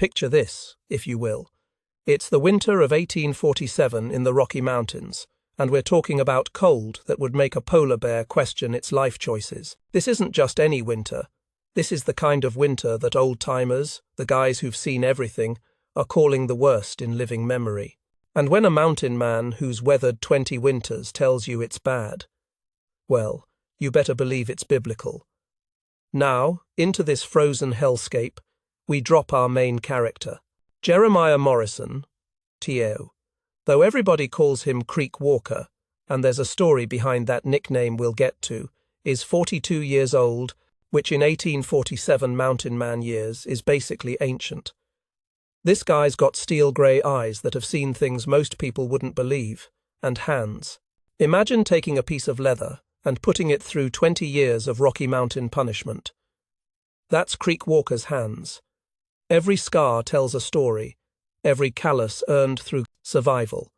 Picture this, if you will. It's the winter of 1847 in the Rocky Mountains, and we're talking about cold that would make a polar bear question its life choices. This isn't just any winter. This is the kind of winter that old-timers, the guys who've seen everything, are calling the worst in living memory. And when a mountain man who's weathered 20 winters tells you it's bad, well, you better believe it's biblical. Now, into this frozen hellscape, we drop our main character, Jeremiah Morrison, T.O. Though everybody calls him Creek Walker, and there's a story behind that nickname we'll get to, is 42 years old, which in 1847 mountain man years is basically ancient. This guy's got steel-grey eyes that have seen things most people wouldn't believe, and hands. Imagine taking a piece of leather and putting it through 20 years of Rocky Mountain punishment. That's Creek Walker's hands. Every scar tells a story, every callus earned through survival.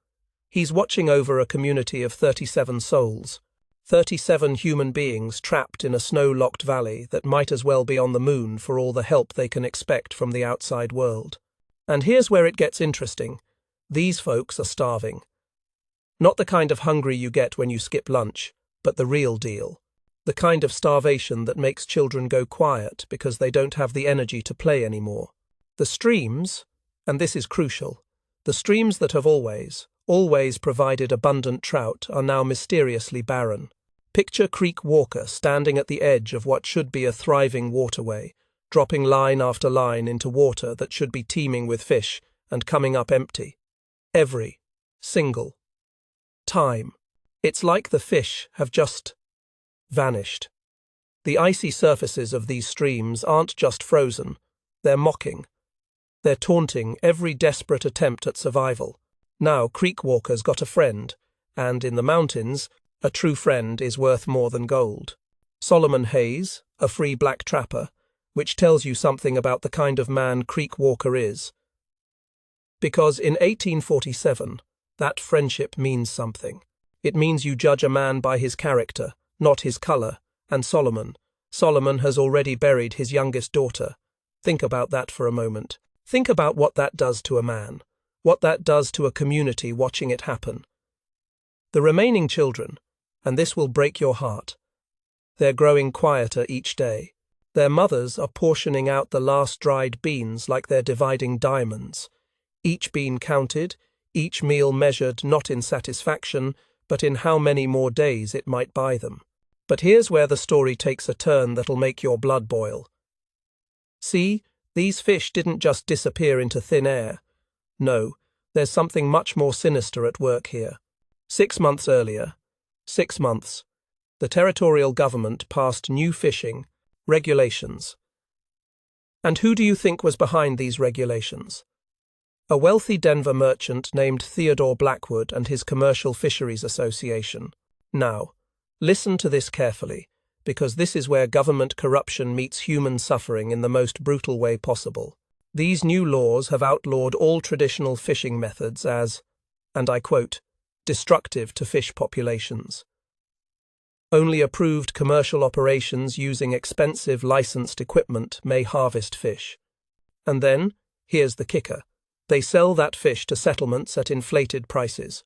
He's watching over a community of 37 souls, 37 human beings trapped in a snow-locked valley that might as well be on the moon for all the help they can expect from the outside world. And here's where it gets interesting. These folks are starving. Not the kind of hungry you get when you skip lunch, but the real deal. The kind of starvation that makes children go quiet because they don't have the energy to play anymore. The streams, and this is crucial, the streams that have always provided abundant trout are now mysteriously barren. Picture Creek Walker standing at the edge of what should be a thriving waterway, dropping line after line into water that should be teeming with fish and coming up empty. Every single time. It's like the fish have just vanished. The icy surfaces of these streams aren't just frozen, they're mocking. They're taunting every desperate attempt at survival. Now Creek Walker's got a friend, and in the mountains, a true friend is worth more than gold. Solomon Hayes, a free black trapper, which tells you something about the kind of man Creek Walker is. Because in 1847, that friendship means something. It means you judge a man by his character, not his color, and Solomon has already buried his youngest daughter. Think about that for a moment. Think about what that does to a man, what that does to a community watching it happen. The remaining children, and this will break your heart, they're growing quieter each day. Their mothers are portioning out the last dried beans like they're dividing diamonds. Each bean counted, each meal measured not in satisfaction, but in how many more days it might buy them. But here's where the story takes a turn that'll make your blood boil. See, these fish didn't just disappear into thin air. No, there's something much more sinister at work here. 6 months earlier, the territorial government passed new fishing regulations. And who do you think was behind these regulations? A wealthy Denver merchant named Theodore Blackwood and his Commercial Fisheries Association. Now, listen to this carefully, because this is where government corruption meets human suffering in the most brutal way possible. These new laws have outlawed all traditional fishing methods as, and I quote, destructive to fish populations. Only approved commercial operations using expensive licensed equipment may harvest fish. And then, here's the kicker. They sell that fish to settlements at inflated prices.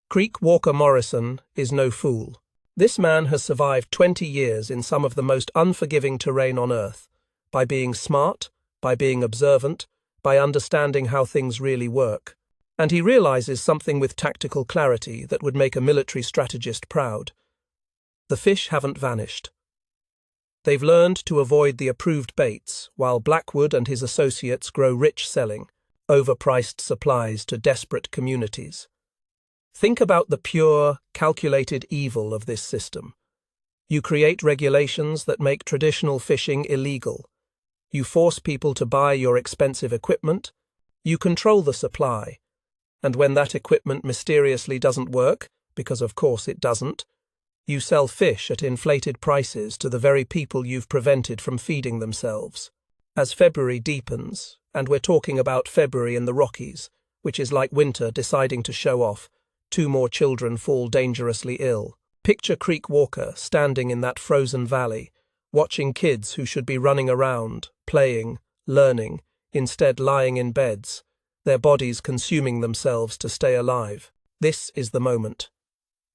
Creek Walker Morrison is no fool. This man has survived 20 years in some of the most unforgiving terrain on earth, by being smart, by being observant, by understanding how things really work. And he realizes something with tactical clarity that would make a military strategist proud. The fish haven't vanished. They've learned to avoid the approved baits, while Blackwood and his associates grow rich selling overpriced supplies to desperate communities. Think about the pure, calculated evil of this system. You create regulations that make traditional fishing illegal. You force people to buy your expensive equipment. You control the supply. And when that equipment mysteriously doesn't work, because of course it doesn't, you sell fish at inflated prices to the very people you've prevented from feeding themselves. As February deepens, and we're talking about February in the Rockies, which is like winter deciding to show off, 2 more children fall dangerously ill. Picture Creek Walker standing in that frozen valley, watching kids who should be running around, playing, learning, instead lying in beds, their bodies consuming themselves to stay alive. This is the moment.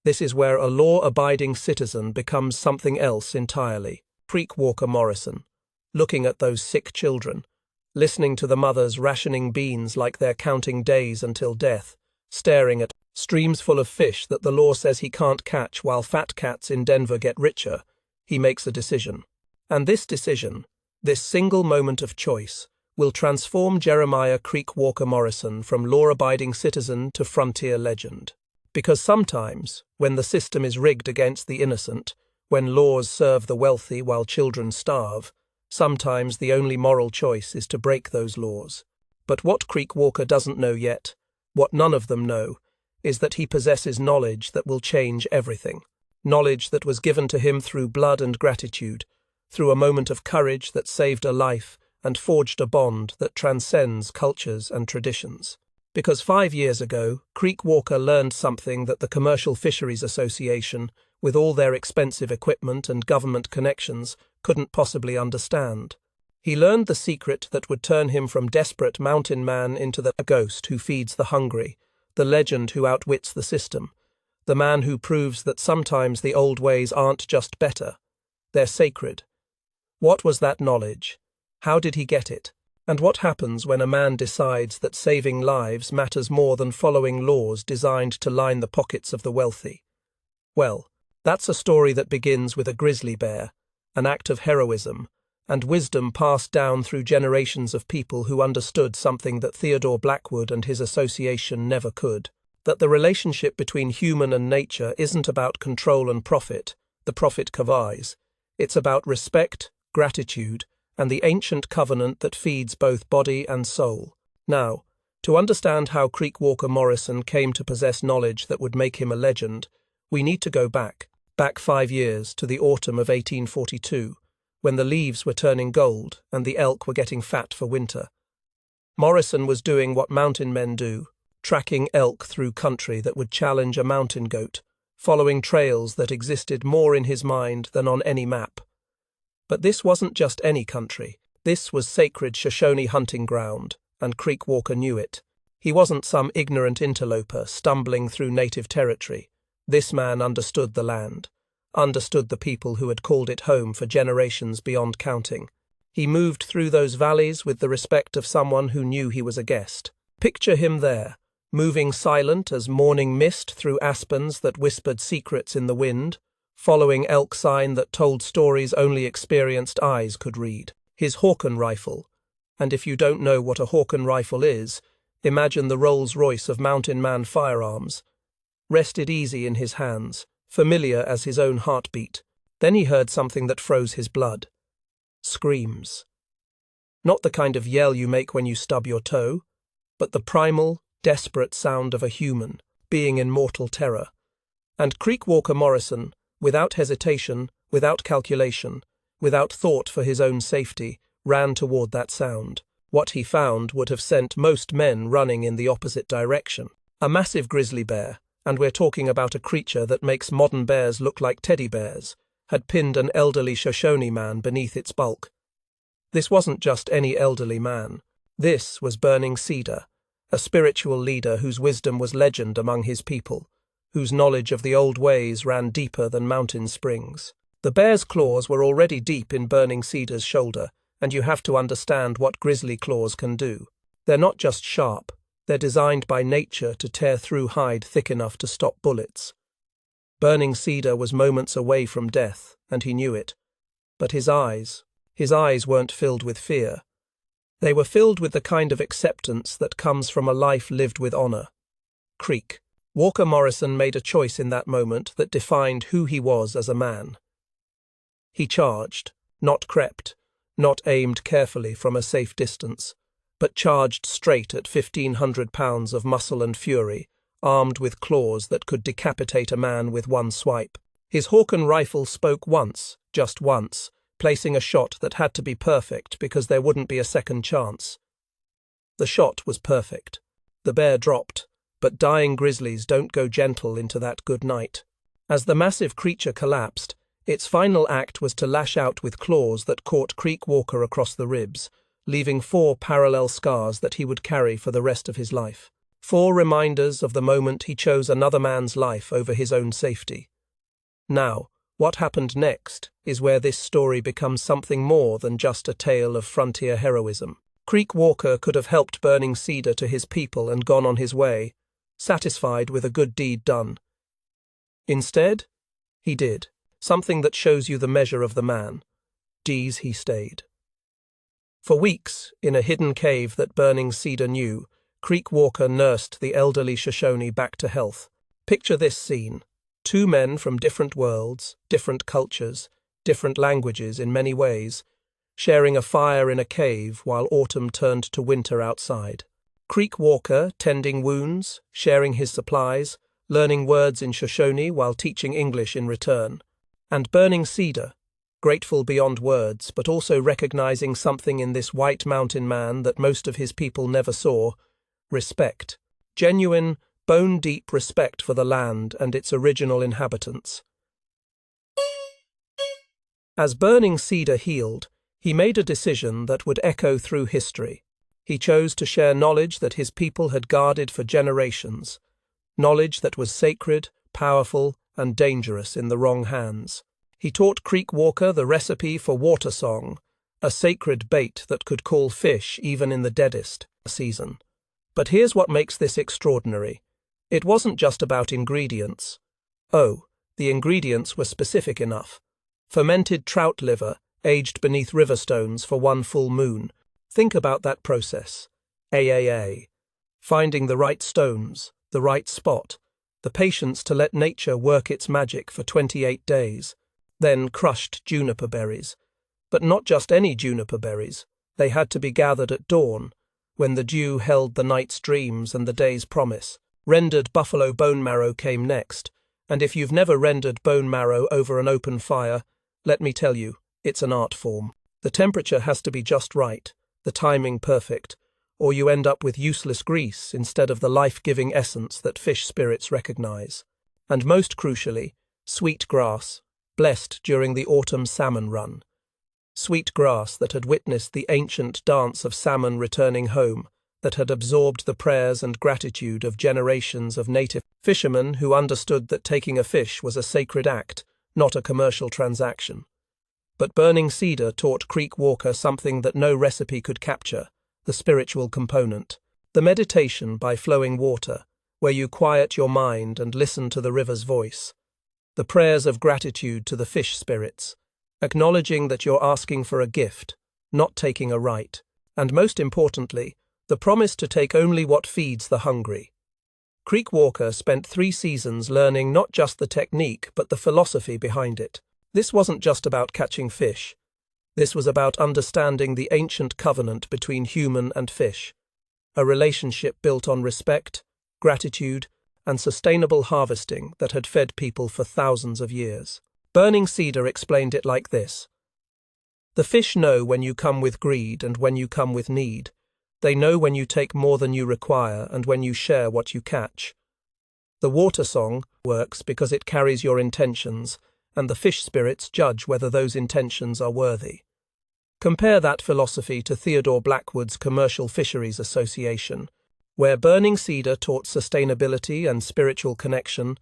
This is where a law-abiding citizen becomes something else entirely. Creek Walker Morrison, looking at those sick children, listening to the mothers rationing beans like they're counting days until death, staring at streams full of fish that the law says he can't catch while fat cats in Denver get richer, he makes a decision. And this decision, this single moment of choice, will transform Jeremiah Creek Walker Morrison from law-abiding citizen to frontier legend. Because sometimes, when the system is rigged against the innocent, when laws serve the wealthy while children starve, sometimes the only moral choice is to break those laws. But what Creek Walker doesn't know yet, what none of them know, is that he possesses knowledge that will change everything. Knowledge that was given to him through blood and gratitude, through a moment of courage that saved a life and forged a bond that transcends cultures and traditions. Because 5 years ago, Creek Walker learned something that the Commercial Fisheries Association, with all their expensive equipment and government connections, couldn't possibly understand. He learned the secret that would turn him from desperate mountain man into the ghost who feeds the hungry, the legend who outwits the system, the man who proves that sometimes the old ways aren't just better, they're sacred. What was that knowledge? How did he get it? And what happens when a man decides that saving lives matters more than following laws designed to line the pockets of the wealthy? Well, that's a story that begins with a grizzly bear, an act of heroism, and wisdom passed down through generations of people who understood something that Theodore Blackwood and his association never could, that the relationship between human and nature isn't about control and profit, the prophet Kavais. It's about respect, gratitude, and the ancient covenant that feeds both body and soul. Now, to understand how Creek Walker Morrison came to possess knowledge that would make him a legend, we need to go back 5 years to the autumn of 1842, when the leaves were turning gold and the elk were getting fat for winter. Morrison was doing what mountain men do, tracking elk through country that would challenge a mountain goat, following trails that existed more in his mind than on any map. But this wasn't just any country. This was sacred Shoshone hunting ground, and Creek Walker knew it. He wasn't some ignorant interloper stumbling through native territory. This man understood the land, understood the people who had called it home for generations beyond counting. He moved through those valleys with the respect of someone who knew he was a guest. Picture him there, moving silent as morning mist through aspens that whispered secrets in the wind, following elk sign that told stories only experienced eyes could read. His Hawken rifle, and if you don't know what a Hawken rifle is, imagine the Rolls-Royce of mountain man firearms, rested easy in his hands, familiar as his own heartbeat. Then he heard something that froze his blood. Screams. Not the kind of yell you make when you stub your toe, but the primal, desperate sound of a human, being in mortal terror. And Creek Walker Morrison, without hesitation, without calculation, without thought for his own safety, ran toward that sound. What he found would have sent most men running in the opposite direction. A massive grizzly bear, and we're talking about a creature that makes modern bears look like teddy bears, had pinned an elderly Shoshone man beneath its bulk. This wasn't just any elderly man. This was Burning Cedar, a spiritual leader whose wisdom was legend among his people, whose knowledge of the old ways ran deeper than mountain springs. The bear's claws were already deep in Burning Cedar's shoulder, and you have to understand what grizzly claws can do. They're not just sharp, they're designed by nature to tear through hide thick enough to stop bullets. Burning Cedar was moments away from death, and he knew it. But his eyes weren't filled with fear. They were filled with the kind of acceptance that comes from a life lived with honor. Creek Walker Morrison made a choice in that moment that defined who he was as a man. He charged, not crept, not aimed carefully from a safe distance, but charged straight at 1,500 pounds of muscle and fury, armed with claws that could decapitate a man with one swipe. His Hawken rifle spoke once, just once, placing a shot that had to be perfect because there wouldn't be a second chance. The shot was perfect. The bear dropped, but dying grizzlies don't go gentle into that good night. As the massive creature collapsed, its final act was to lash out with claws that caught Creek Walker across the ribs, leaving 4 parallel scars that he would carry for the rest of his life. 4 reminders of the moment he chose another man's life over his own safety. Now, what happened next is where this story becomes something more than just a tale of frontier heroism. Creek Walker could have helped Burning Cedar to his people and gone on his way, satisfied with a good deed done. Instead, he did something that shows you the measure of the man. D's he stayed. For weeks, in a hidden cave that Burning Cedar knew, Creek Walker nursed the elderly Shoshone back to health. Picture this scene. 2 men from different worlds, different cultures, different languages in many ways, sharing a fire in a cave while autumn turned to winter outside. Creek Walker tending wounds, sharing his supplies, learning words in Shoshone while teaching English in return. And Burning Cedar, grateful beyond words, but also recognizing something in this white mountain man that most of his people never saw: respect. Genuine, bone-deep respect for the land and its original inhabitants. As Burning Cedar healed, he made a decision that would echo through history. He chose to share knowledge that his people had guarded for generations, knowledge that was sacred, powerful, and dangerous in the wrong hands. He taught Creek Walker the recipe for water song, a sacred bait that could call fish even in the deadest season. But here's what makes this extraordinary. It wasn't just about ingredients. Oh, the ingredients were specific enough. Fermented trout liver, aged beneath river stones for 1 full moon. Think about that process. AAA. Finding the right stones, the right spot, the patience to let nature work its magic for 28 days. Then crushed juniper berries. But not just any juniper berries. They had to be gathered at dawn, when the dew held the night's dreams and the day's promise. Rendered buffalo bone marrow came next, and if you've never rendered bone marrow over an open fire, let me tell you, it's an art form. The temperature has to be just right, the timing perfect, or you end up with useless grease instead of the life-giving essence that fish spirits recognize. And most crucially, sweet grass, blessed during the autumn salmon run. Sweet grass that had witnessed the ancient dance of salmon returning home, that had absorbed the prayers and gratitude of generations of native fishermen who understood that taking a fish was a sacred act, not a commercial transaction. But Burning Cedar taught Creek Walker something that no recipe could capture: the spiritual component. The meditation by flowing water, where you quiet your mind and listen to the river's voice. The prayers of gratitude to the fish spirits, acknowledging that you're asking for a gift, not taking a right. And most importantly, the promise to take only what feeds the hungry. Creek Walker spent 3 seasons learning not just the technique but the philosophy behind it. This wasn't just about catching fish. This was about understanding the ancient covenant between human and fish, a relationship built on respect, gratitude, and sustainable harvesting that had fed people for thousands of years. Burning Cedar explained it like this: the fish know when you come with greed and when you come with need. They know when you take more than you require and when you share what you catch. The water song works because it carries your intentions, and the fish spirits judge whether those intentions are worthy. Compare that philosophy to Theodore Blackwood's Commercial Fisheries Association. Where Burning Cedar taught sustainability and spiritual connection,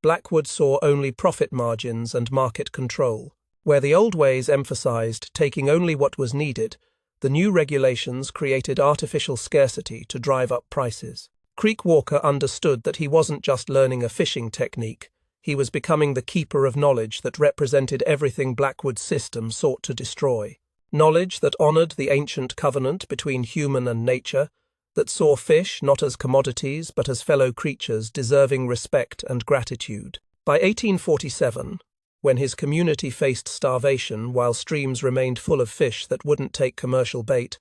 Blackwood saw only profit margins and market control. Where the old ways emphasized taking only what was needed, the new regulations created artificial scarcity to drive up prices. Creek Walker understood that he wasn't just learning a fishing technique, he was becoming the keeper of knowledge that represented everything Blackwood's system sought to destroy. Knowledge that honored the ancient covenant between human and nature, that saw fish not as commodities but as fellow creatures deserving respect and gratitude. By 1847, when his community faced starvation while streams remained full of fish that wouldn't take commercial bait,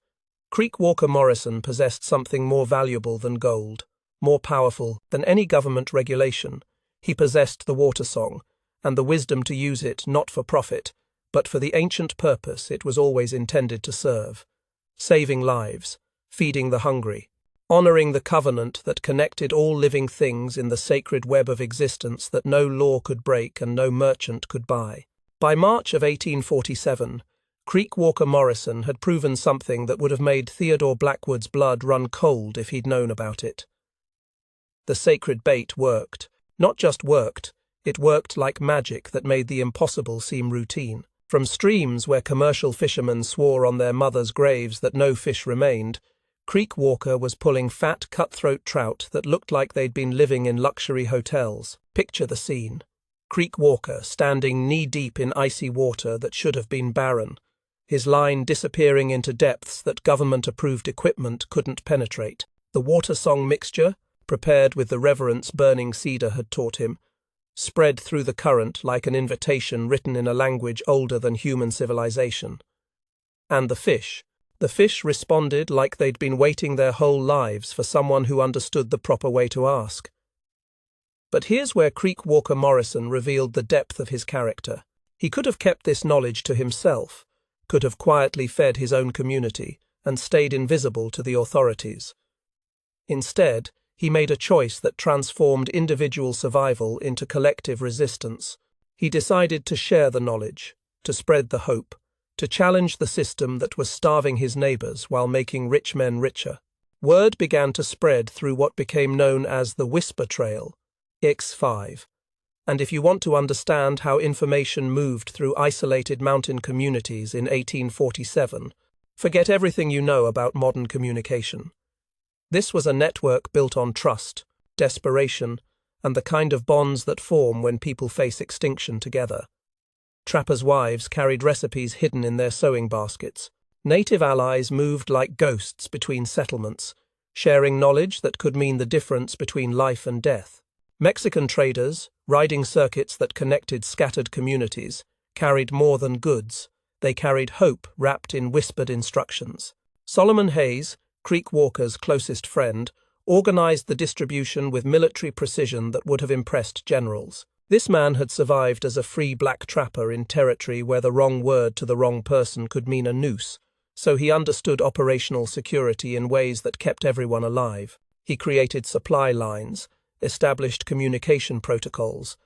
Creek Walker Morrison possessed something more valuable than gold, more powerful than any government regulation. He possessed the water song, and the wisdom to use it not for profit, but for the ancient purpose it was always intended to serve: saving lives, feeding the hungry, honoring the covenant that connected all living things in the sacred web of existence that no law could break and no merchant could buy. By March of 1847, Creek Walker Morrison had proven something that would have made Theodore Blackwood's blood run cold if he'd known about it. The sacred bait worked. Not just worked, it worked like magic that made the impossible seem routine. From streams where commercial fishermen swore on their mothers' graves that no fish remained, Creek Walker was pulling fat, cutthroat trout that looked like they'd been living in luxury hotels. Picture the scene. Creek Walker standing knee-deep in icy water that should have been barren, his line disappearing into depths that government-approved equipment couldn't penetrate. The water song mixture, prepared with the reverence burning cedar had taught him, spread through the current like an invitation written in a language older than human civilization. And the fish responded like they'd been waiting their whole lives for someone who understood the proper way to ask. But here's where Creek Walker Morrison revealed the depth of his character. He could have kept this knowledge to himself, could have quietly fed his own community, and stayed invisible to the authorities. Instead, he made a choice that transformed individual survival into collective resistance. He decided to share the knowledge, to spread the hope, to challenge the system that was starving his neighbors while making rich men richer. Word began to spread through what became known as the Whisper Trail, X5. And if you want to understand how information moved through isolated mountain communities in 1847, forget everything you know about modern communication. This was a network built on trust, desperation, and the kind of bonds that form when people face extinction together. Trappers' wives carried recipes hidden in their sewing baskets. Native allies moved like ghosts between settlements, sharing knowledge that could mean the difference between life and death. Mexican traders, riding circuits that connected scattered communities, carried more than goods. They carried hope wrapped in whispered instructions. Solomon Hayes, Creek Walker's closest friend, organized the distribution with military precision that would have impressed generals. This man had survived as a free black trapper in territory where the wrong word to the wrong person could mean a noose, so he understood operational security in ways that kept everyone alive. He created supply lines, established communication protocols,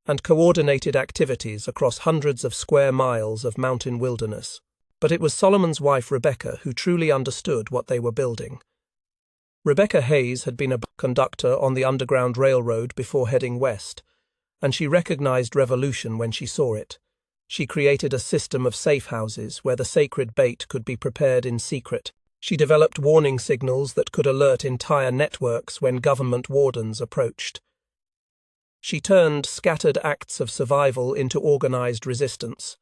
and coordinated activities across hundreds of square miles of mountain wilderness. But it was Solomon's wife Rebecca who truly understood what they were building. Rebecca Hayes had been a conductor on the Underground Railroad before heading west, and she recognized revolution when she saw it. She created a system of safe houses where the sacred bait could be prepared in secret. She developed warning signals that could alert entire networks when government wardens approached. She turned scattered acts of survival into organized resistance.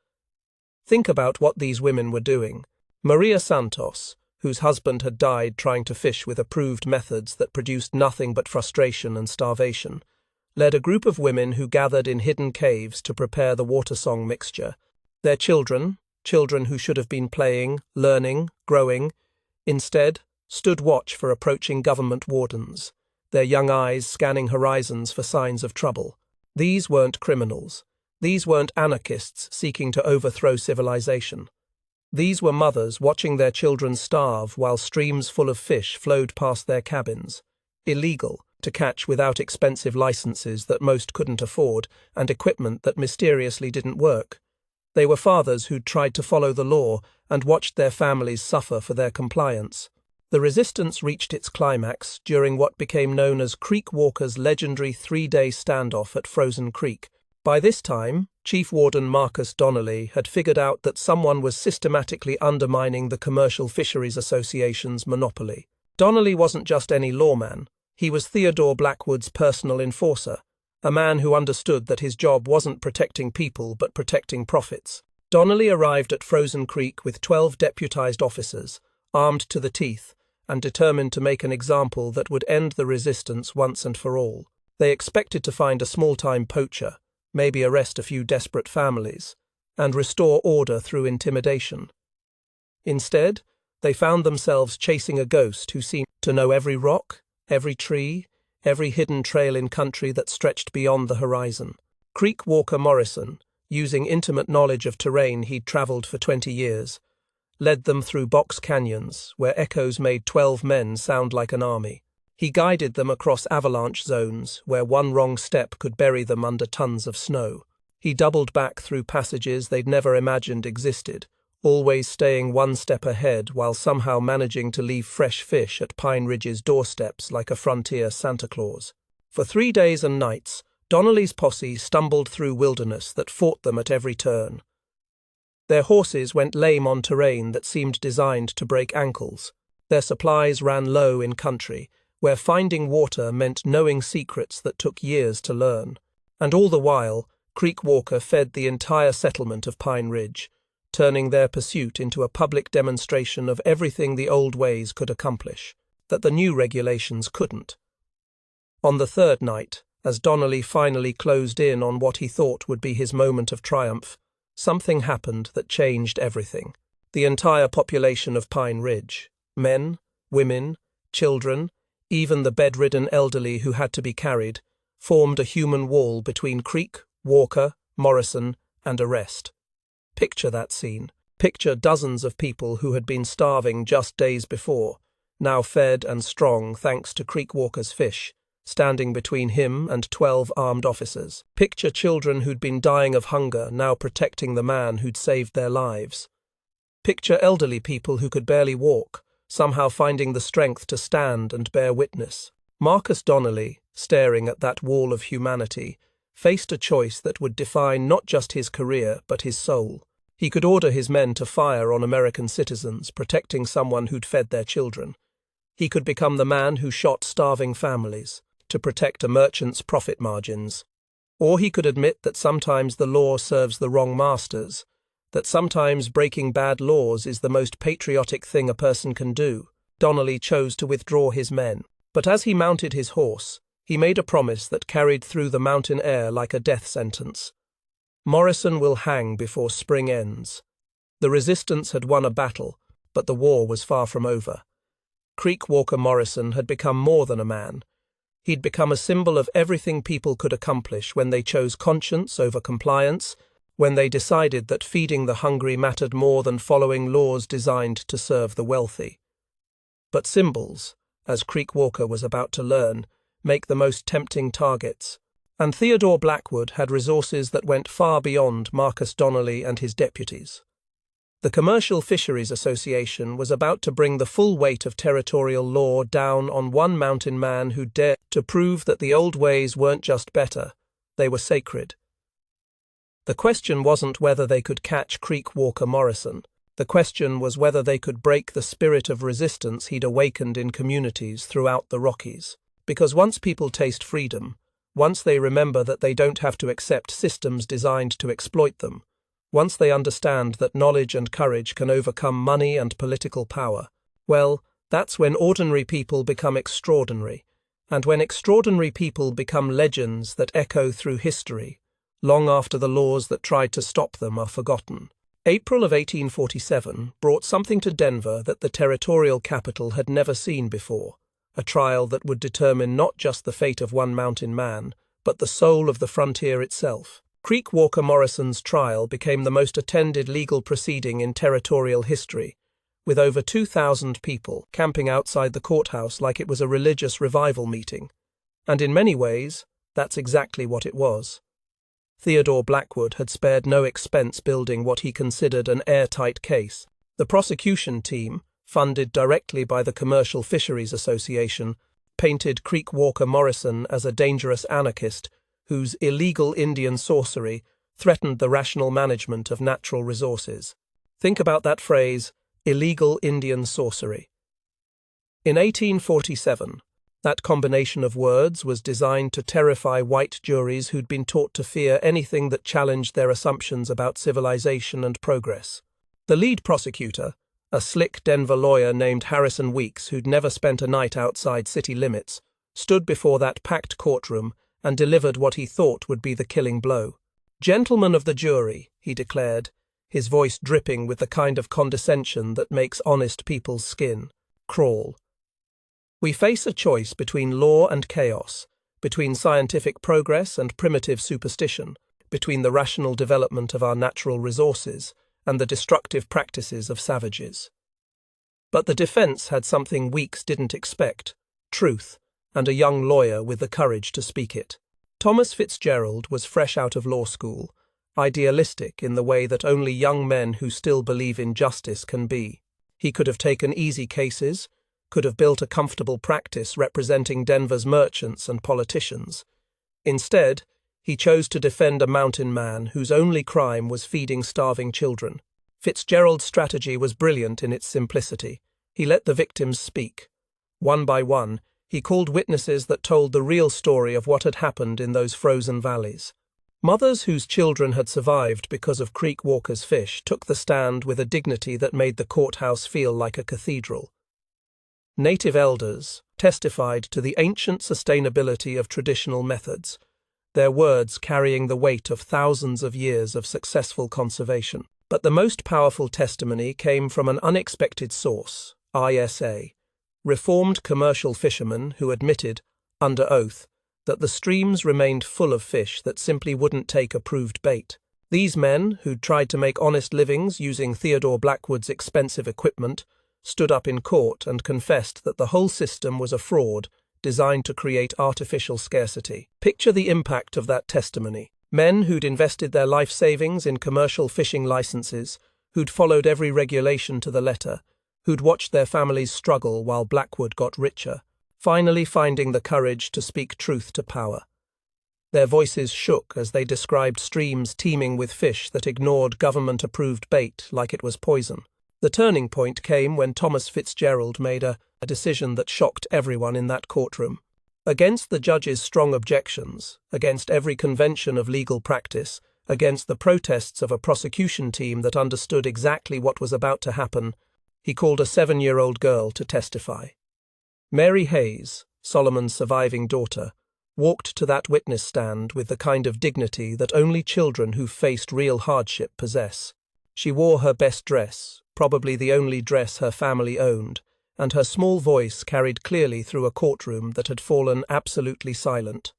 Think about what these women were doing. Maria Santos, whose husband had died trying to fish with approved methods that produced nothing but frustration and starvation, led a group of women who gathered in hidden caves to prepare the water song mixture. Their children who should have been playing, learning, growing, instead stood watch for approaching government wardens, their young eyes scanning horizons for signs of trouble. These weren't criminals. These weren't anarchists seeking to overthrow civilization. These were mothers watching their children starve while streams full of fish flowed past their cabins. Illegal, to catch without expensive licenses that most couldn't afford and equipment that mysteriously didn't work. They were fathers who'd tried to follow the law and watched their families suffer for their compliance. The resistance reached its climax during what became known as Creek Walker's legendary 3-day standoff at Frozen Creek. By this time, Chief Warden Marcus Donnelly had figured out that someone was systematically undermining the Commercial Fisheries Association's monopoly. Donnelly wasn't just any lawman. He was Theodore Blackwood's personal enforcer, a man who understood that his job wasn't protecting people but protecting profits. Donnelly arrived at Frozen Creek with 12 deputized officers, armed to the teeth, and determined to make an example that would end the resistance once and for all. They expected to find a small-time poacher, maybe arrest a few desperate families, and restore order through intimidation. Instead, they found themselves chasing a ghost who seemed to know every rock, every tree, every hidden trail in country that stretched beyond the horizon. Creek Walker Morrison, using intimate knowledge of terrain he'd traveled for 20 years, led them through box canyons where echoes made 12 men sound like an army. He guided them across avalanche zones where one wrong step could bury them under tons of snow. He doubled back through passages they'd never imagined existed, always staying one step ahead while somehow managing to leave fresh fish at Pine Ridge's doorsteps like a frontier Santa Claus. For 3 days and nights, Donnelly's posse stumbled through wilderness that fought them at every turn. Their horses went lame on terrain that seemed designed to break ankles. Their supplies ran low in country, where finding water meant knowing secrets that took years to learn. And all the while, Creek Walker fed the entire settlement of Pine Ridge, turning their pursuit into a public demonstration of everything the old ways could accomplish, that the new regulations couldn't. On the 3rd night, as Donnelly finally closed in on what he thought would be his moment of triumph, something happened that changed everything. The entire population of Pine Ridge, men, women, children, even the bedridden elderly who had to be carried, formed a human wall between Creek, Walker, Morrison, and arrest. Picture that scene. Picture dozens of people who had been starving just days before, now fed and strong thanks to Creek Walker's fish, standing between him and 12 armed officers. Picture children who'd been dying of hunger now protecting the man who'd saved their lives. Picture elderly people who could barely walk, somehow finding the strength to stand and bear witness. Marcus Donnelly, staring at that wall of humanity, faced a choice that would define not just his career but his soul. He could order his men to fire on American citizens, protecting someone who'd fed their children. He could become the man who shot starving families to protect a merchant's profit margins. Or he could admit that sometimes the law serves the wrong masters, that sometimes breaking bad laws is the most patriotic thing a person can do. Donnelly chose to withdraw his men, but as he mounted his horse, he made a promise that carried through the mountain air like a death sentence. Morrison will hang before spring ends. The resistance had won a battle, but the war was far from over. Creek Walker Morrison had become more than a man. He'd become a symbol of everything people could accomplish when they chose conscience over compliance, when they decided that feeding the hungry mattered more than following laws designed to serve the wealthy. But symbols, as Creek Walker was about to learn, make the most tempting targets, and Theodore Blackwood had resources that went far beyond Marcus Donnelly and his deputies. The Commercial Fisheries Association was about to bring the full weight of territorial law down on one mountain man who dared to prove that the old ways weren't just better, they were sacred. The question wasn't whether they could catch Creek Walker Morrison. The question was whether they could break the spirit of resistance he'd awakened in communities throughout the Rockies. Because once people taste freedom, once they remember that they don't have to accept systems designed to exploit them, once they understand that knowledge and courage can overcome money and political power, well, that's when ordinary people become extraordinary, and when extraordinary people become legends that echo through history, long after the laws that tried to stop them are forgotten. April of 1847 brought something to Denver that the territorial capital had never seen before. A trial that would determine not just the fate of one mountain man, but the soul of the frontier itself. Creek Walker Morrison's trial became the most attended legal proceeding in territorial history, with over 2,000 people camping outside the courthouse like it was a religious revival meeting. And in many ways, that's exactly what it was. Theodore Blackwood had spared no expense building what he considered an airtight case. The prosecution team, funded directly by the Commercial Fisheries Association, painted Creek Walker Morrison as a dangerous anarchist whose illegal Indian sorcery threatened the rational management of natural resources. Think about that phrase, illegal Indian sorcery. In 1847, that combination of words was designed to terrify white juries who'd been taught to fear anything that challenged their assumptions about civilization and progress. The lead prosecutor, a slick Denver lawyer named Harrison Weeks, who'd never spent a night outside city limits, stood before that packed courtroom and delivered what he thought would be the killing blow. "Gentlemen of the jury," he declared, his voice dripping with the kind of condescension that makes honest people's skin crawl. "We face a choice between law and chaos, between scientific progress and primitive superstition, between the rational development of our natural resources and the destructive practices of savages." But the defense had something Weeks didn't expect: truth, and a young lawyer with the courage to speak it. Thomas Fitzgerald was fresh out of law school, idealistic in the way that only young men who still believe in justice can be. He could have taken easy cases, could have built a comfortable practice representing Denver's merchants and politicians. Instead, he chose to defend a mountain man whose only crime was feeding starving children. Fitzgerald's strategy was brilliant in its simplicity. He let the victims speak. One by one, he called witnesses that told the real story of what had happened in those frozen valleys. Mothers whose children had survived because of Creek Walker's fish took the stand with a dignity that made the courthouse feel like a cathedral. Native elders testified to the ancient sustainability of traditional methods, their words carrying the weight of thousands of years of successful conservation. But the most powerful testimony came from an unexpected source, ISA, reformed commercial fishermen who admitted, under oath, that the streams remained full of fish that simply wouldn't take approved bait. These men, who'd tried to make honest livings using Theodore Blackwood's expensive equipment, stood up in court and confessed that the whole system was a fraud designed to create artificial scarcity. Picture the impact of that testimony. Men who'd invested their life savings in commercial fishing licenses, who'd followed every regulation to the letter, who'd watched their families struggle while Blackwood got richer, finally finding the courage to speak truth to power. Their voices shook as they described streams teeming with fish that ignored government-approved bait like it was poison. The turning point came when Thomas Fitzgerald made a decision that shocked everyone in that courtroom. Against the judge's strong objections, against every convention of legal practice, against the protests of a prosecution team that understood exactly what was about to happen, he called a 7-year-old girl to testify. Mary Hayes, Solomon's surviving daughter, walked to that witness stand with the kind of dignity that only children who've faced real hardship possess. She wore her best dress, probably the only dress her family owned, and her small voice carried clearly through a courtroom that had fallen absolutely silent.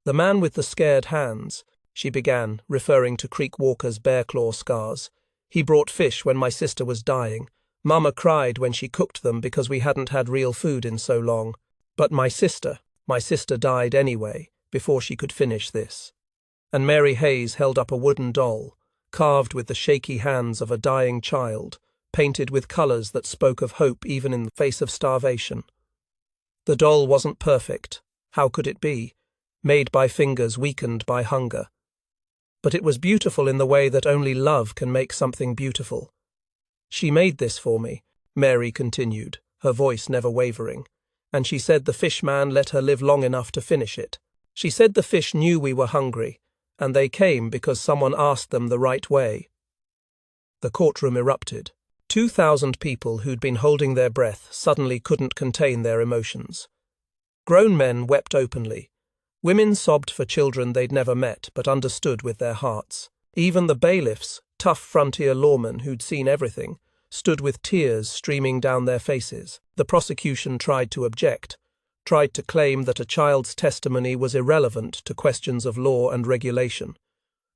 "The man with the scared hands," she began, referring to Creek Walker's bear claw scars. "He brought fish when my sister was dying. Mama cried when she cooked them because we hadn't had real food in so long. But my sister died anyway, before she could finish this." And Mary Hayes held up a wooden doll, carved with the shaky hands of a dying child, painted with colors that spoke of hope even in the face of starvation. The doll wasn't perfect. How could it be? Made by fingers weakened by hunger. But it was beautiful in the way that only love can make something beautiful. "She made this for me," Mary continued, her voice never wavering, "and she said the fish man let her live long enough to finish it. She said the fish knew we were hungry, and they came because someone asked them the right way." The courtroom erupted. 2,000 people who'd been holding their breath suddenly couldn't contain their emotions. Grown men wept openly. Women sobbed for children they'd never met but understood with their hearts. Even the bailiffs, tough frontier lawmen who'd seen everything, stood with tears streaming down their faces. The prosecution tried to object, tried to claim that a child's testimony was irrelevant to questions of law and regulation.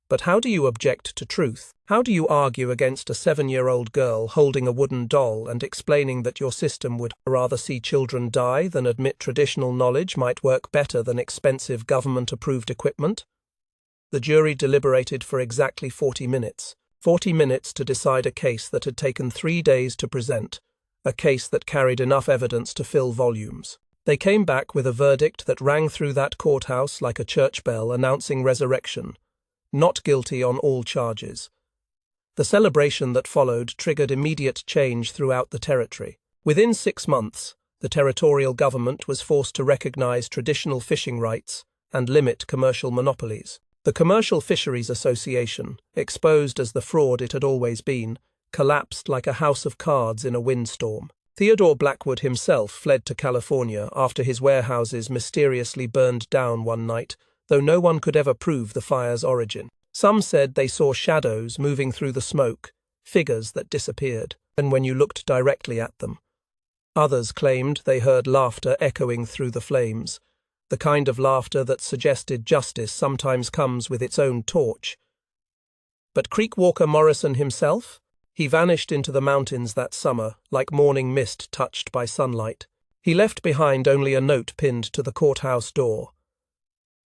But how do you object to truth? How do you argue against a 7-year-old girl holding a wooden doll and explaining that your system would rather see children die than admit traditional knowledge might work better than expensive government-approved equipment? The jury deliberated for exactly 40 minutes. 40 minutes to decide a case that had taken 3 days to present, a case that carried enough evidence to fill volumes. They came back with a verdict that rang through that courthouse like a church bell announcing resurrection. Not guilty on all charges. The celebration that followed triggered immediate change throughout the territory. Within 6 months, the territorial government was forced to recognize traditional fishing rights and limit commercial monopolies. The Commercial Fisheries Association, exposed as the fraud it had always been, collapsed like a house of cards in a windstorm. Theodore Blackwood himself fled to California after his warehouses mysteriously burned down one night, though no one could ever prove the fire's origin. Some said they saw shadows moving through the smoke, figures that disappeared, and when you looked directly at them. Others claimed they heard laughter echoing through the flames, the kind of laughter that suggested justice sometimes comes with its own torch. But Creek Walker Morrison himself? He vanished into the mountains that summer, like morning mist touched by sunlight. He left behind only a note pinned to the courthouse door.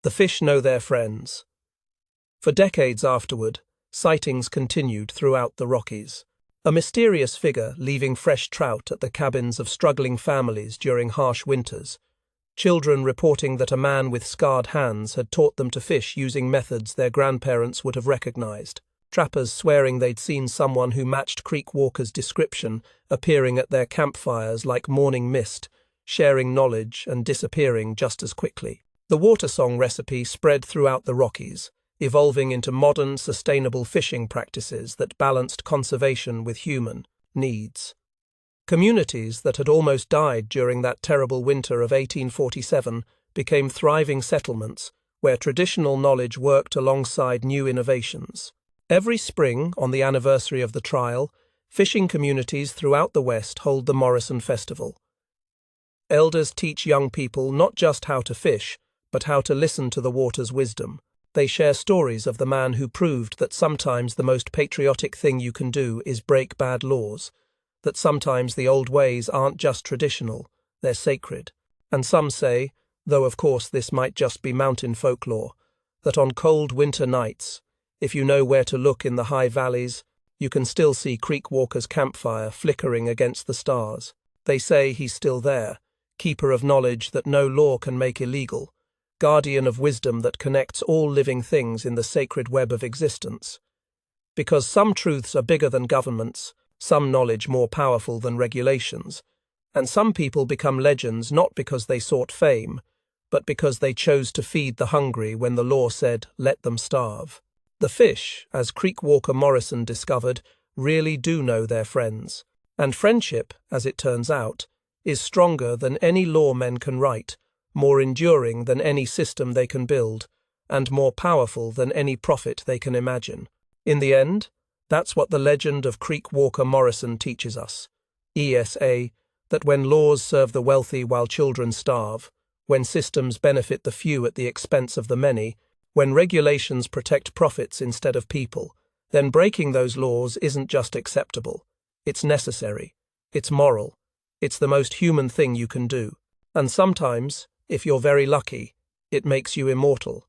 "The fish know their friends." For decades afterward, sightings continued throughout the Rockies. A mysterious figure leaving fresh trout at the cabins of struggling families during harsh winters. Children reporting that a man with scarred hands had taught them to fish using methods their grandparents would have recognized. Trappers swearing they'd seen someone who matched Creek Walker's description appearing at their campfires like morning mist, sharing knowledge and disappearing just as quickly. The water song recipe spread throughout the Rockies, evolving into modern, sustainable fishing practices that balanced conservation with human needs. Communities that had almost died during that terrible winter of 1847 became thriving settlements where traditional knowledge worked alongside new innovations. Every spring, on the anniversary of the trial, fishing communities throughout the West hold the Morrison Festival. Elders teach young people not just how to fish, but how to listen to the water's wisdom. They share stories of the man who proved that sometimes the most patriotic thing you can do is break bad laws, that sometimes the old ways aren't just traditional, they're sacred. And some say, though of course this might just be mountain folklore, that on cold winter nights, if you know where to look in the high valleys, you can still see Creek Walker's campfire flickering against the stars. They say he's still there, keeper of knowledge that no law can make illegal, guardian of wisdom that connects all living things in the sacred web of existence. Because some truths are bigger than governments, some knowledge more powerful than regulations, and some people become legends not because they sought fame, but because they chose to feed the hungry when the law said, let them starve. The fish, as Creek Walker Morrison discovered, really do know their friends. And friendship, as it turns out, is stronger than any law men can write, more enduring than any system they can build, and more powerful than any profit they can imagine. In the end, that's what the legend of Creek Walker Morrison teaches us. ESA, that when laws serve the wealthy while children starve, when systems benefit the few at the expense of the many, when regulations protect profits instead of people, then breaking those laws isn't just acceptable. It's necessary. It's moral. It's the most human thing you can do. And sometimes, if you're very lucky, it makes you immortal.